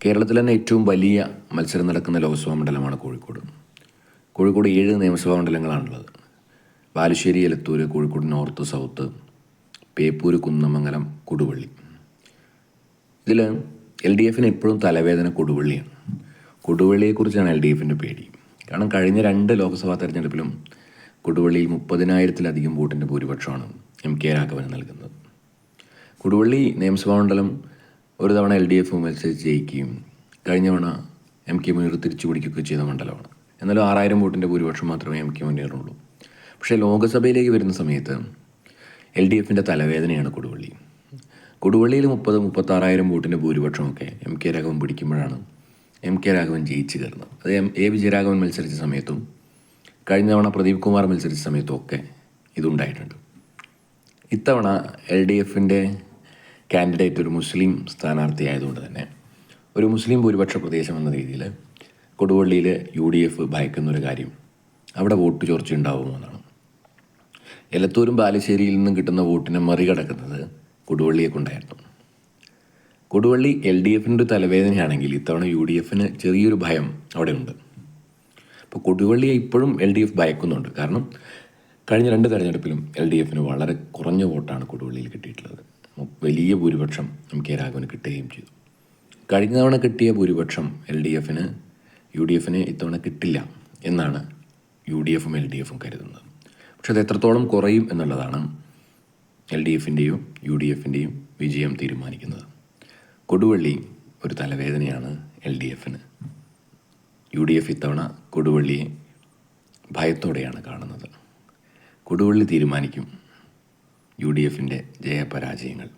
കേരളത്തിൽ തന്നെ ഏറ്റവും വലിയ മത്സരം നടക്കുന്ന ലോക്സഭാ മണ്ഡലമാണ് കോഴിക്കോട്. കോഴിക്കോട് 7 നിയമസഭാ മണ്ഡലങ്ങളാണുള്ളത്. Balussery, Elathur, Kozhikode north, south, Beypore, Kunnamangalam, Koduvally. ഇതിൽ LDFന് എപ്പോഴും തലവേദന കൊടുവള്ളിയാണ്. കൊടുവള്ളിയെക്കുറിച്ചാണ് LDFൻ്റെ പേടി. കാരണം കഴിഞ്ഞ 2 ലോക്സഭാ തെരഞ്ഞെടുപ്പിലും കൊടുവള്ളിയിൽ 30,000-ലധികം വോട്ടിൻ്റെ ഭൂരിപക്ഷമാണ് MK രാഘവന് നൽകുന്നത്. കൊടുവള്ളി നിയമസഭാ മണ്ഡലം ഒരു തവണ LDF മത്സരിച്ച് ജയിക്കുകയും കഴിഞ്ഞ തവണ MK മുനീർ തിരിച്ചു പിടിക്കുകയൊക്കെ ചെയ്ത മണ്ഡലമാണ്. എന്നാലും 6,000 വോട്ടിൻ്റെ ഭൂരിപക്ഷം മാത്രമേ MK മുനീറിനുള്ളൂ. പക്ഷേ ലോക്സഭയിലേക്ക് വരുന്ന സമയത്ത് LDFൻ്റെ തലവേദനയാണ് കൊടുവള്ളി. കൊടുവള്ളിയിൽ 30,000-36,000 വോട്ടിൻ്റെ ഭൂരിപക്ഷമൊക്കെ MK രാഘവൻ പിടിക്കുമ്പോഴാണ് MK രാഘവൻ ജയിച്ചു കയറുന്നത്. അത് A വിജയരാഘവൻ മത്സരിച്ച സമയത്തും കഴിഞ്ഞ തവണ പ്രദീപ് കുമാർ മത്സരിച്ച സമയത്തും ഒക്കെ ഇതുണ്ടായിട്ടുണ്ട്. ഇത്തവണ LDFൻ്റെ കാൻഡിഡേറ്റ് ഒരു മുസ്ലിം സ്ഥാനാർത്ഥി ആയതുകൊണ്ട് തന്നെ ഒരു മുസ്ലിം ഭൂരിപക്ഷ പ്രദേശം എന്ന രീതിയിൽ കൊടുവള്ളിയിൽ UDF ഭയക്കുന്നൊരു കാര്യം അവിടെ വോട്ട് ചോർച്ച ഉണ്ടാവുമെന്നാണ്. എലത്തൂരും ബാലുശ്ശേരിയിൽ നിന്നും കിട്ടുന്ന വോട്ടിനെ മറികടക്കുന്നത് കൊടുവള്ളിയെ കൊണ്ടായിരുന്നു. കൊടുവള്ളി LDFൻ്റെ തലവേദനയാണെങ്കിൽ ഇത്തവണ UDFന് ചെറിയൊരു ഭയം അവിടെ ഉണ്ട്. അപ്പോൾ കൊടുവള്ളിയെ ഇപ്പോഴും LDF ഭയക്കുന്നുണ്ട്. കാരണം കഴിഞ്ഞ 2 തെരഞ്ഞെടുപ്പിലും LDFന് വളരെ കുറഞ്ഞ വോട്ടാണ് കൊടുവള്ളിയിൽ കിട്ടിയിട്ടുള്ളത്. വലിയ ഭൂരിപക്ഷം MK രാഘവന് കിട്ടുകയും ചെയ്തു. കഴിഞ്ഞ തവണ കിട്ടിയ ഭൂരിപക്ഷം UDFന് ഇത്തവണ കിട്ടില്ല എന്നാണ് UDFും LDFും കരുതുന്നത്. പക്ഷെ അത് എത്രത്തോളം കുറയും എന്നുള്ളതാണ് LDFൻ്റെയും UDFൻ്റെയും വിജയം തീരുമാനിക്കുന്നത്. കൊടുവള്ളി ഒരു തലവേദനയാണ് LDFന്. UDF ഇത്തവണ കൊടുവള്ളിയെ ഭയത്തോടെയാണ് കാണുന്നത്. കൊടുവള്ളി തീരുമാനിക്കും UDFൻ്റെ ജയപരാജയങ്ങൾ.